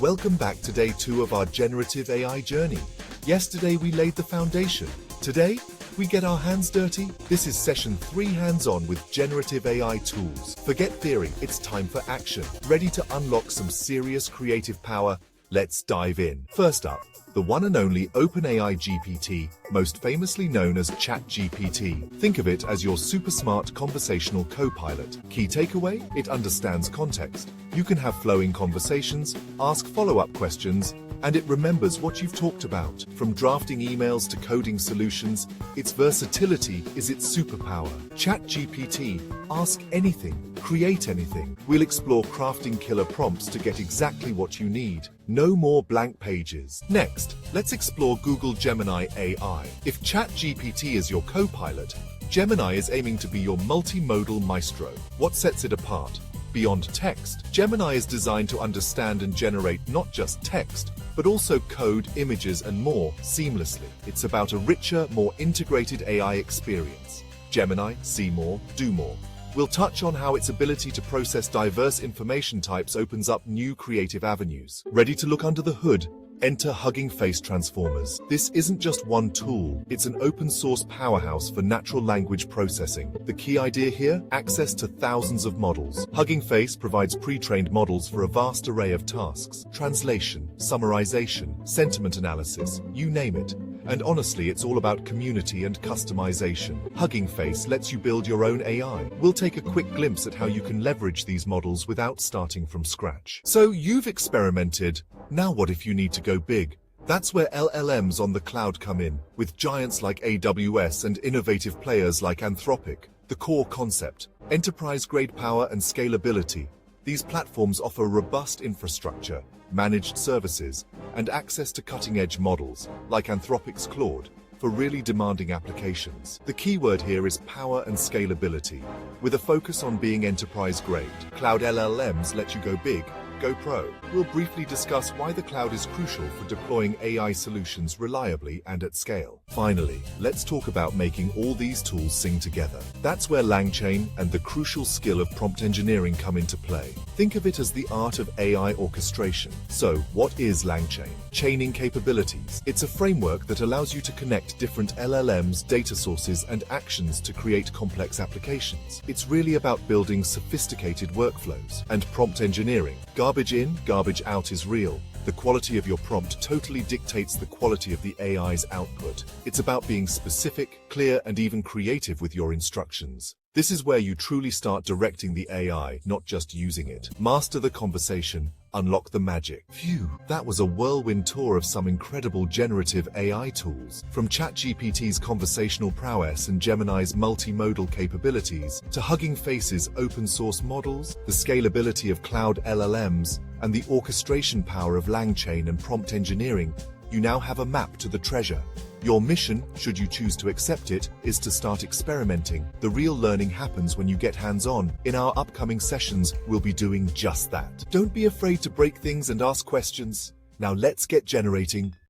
Welcome back to day 2 of our generative AI journey. Yesterday we laid the foundation. Today, we get our hands dirty. This is session 3 hands-on with generative AI tools. Forget theory, it's time for action. Ready to unlock some serious creative power? Let's dive in. First up, the one and only OpenAI GPT, most famously known as ChatGPT. Think of it as your super smart conversational co-pilot. Key takeaway? It understands context. You can have flowing conversations, ask follow-up questions, and it remembers what you've talked about. From drafting emails to coding solutions, its versatility is its superpower. ChatGPT, ask anything, create anything. We'll explore crafting killer prompts to get exactly what you need. No more blank pages. Next, let's explore Google Gemini AI. If ChatGPT is your co-pilot, Gemini is aiming to be your multimodal maestro. What sets it apart? Beyond text, Gemini is designed to understand and generate not just text, but also code, images, and more seamlessly. It's about a richer, more integrated AI experience. Gemini, see more, do more. We'll touch on how its ability to process diverse information types opens up new creative avenues. Ready to look under the hood? Enter Hugging Face Transformers. This isn't just one tool, it's an open-source powerhouse for natural language processing. The key idea here? Access to thousands of models. Hugging Face provides pre-trained models for a vast array of tasks. Translation, summarization, sentiment analysis, you name it. And honestly, it's all about community and customization. Hugging Face lets you build your own AI. We'll take a quick glimpse at how you can leverage these models without starting from scratch. So you've experimented. Now what if you need to go big? That's where LLMs on the cloud come in, with giants like AWS and innovative players like Anthropic. The core concept: enterprise-grade power and scalability. These platforms offer robust infrastructure, managed services, and access to cutting-edge models, like Anthropic's Claude, for really demanding applications. The keyword here is power and scalability, with a focus on being enterprise-grade. Cloud LLMs let you go big, go pro. We'll briefly discuss why the cloud is crucial for deploying AI solutions reliably and at scale. Finally, let's talk about making all these tools sing together. That's where LangChain and the crucial skill of prompt engineering come into play. Think of it as the art of AI orchestration. So, what is LangChain? Chaining capabilities. It's a framework that allows you to connect different LLMs, data sources, and actions to create complex applications. It's really about building sophisticated workflows. And prompt engineering. Garbage in, garbage out is real. The quality of your prompt totally dictates the quality of the AI's output. It's about being specific, clear, and even creative with your instructions. This is where you truly start directing the AI, not just using it. Master the conversation, unlock the magic. Phew, that was a whirlwind tour of some incredible generative AI tools. From ChatGPT's conversational prowess and Gemini's multimodal capabilities, to Hugging Face's open-source models, the scalability of cloud LLMs, and the orchestration power of LangChain and prompt engineering, you now have a map to the treasure. Your mission, should you choose to accept it, is to start experimenting. The real learning happens when you get hands-on. In our upcoming sessions, we'll be doing just that. Don't be afraid to break things and ask questions. Now let's get generating.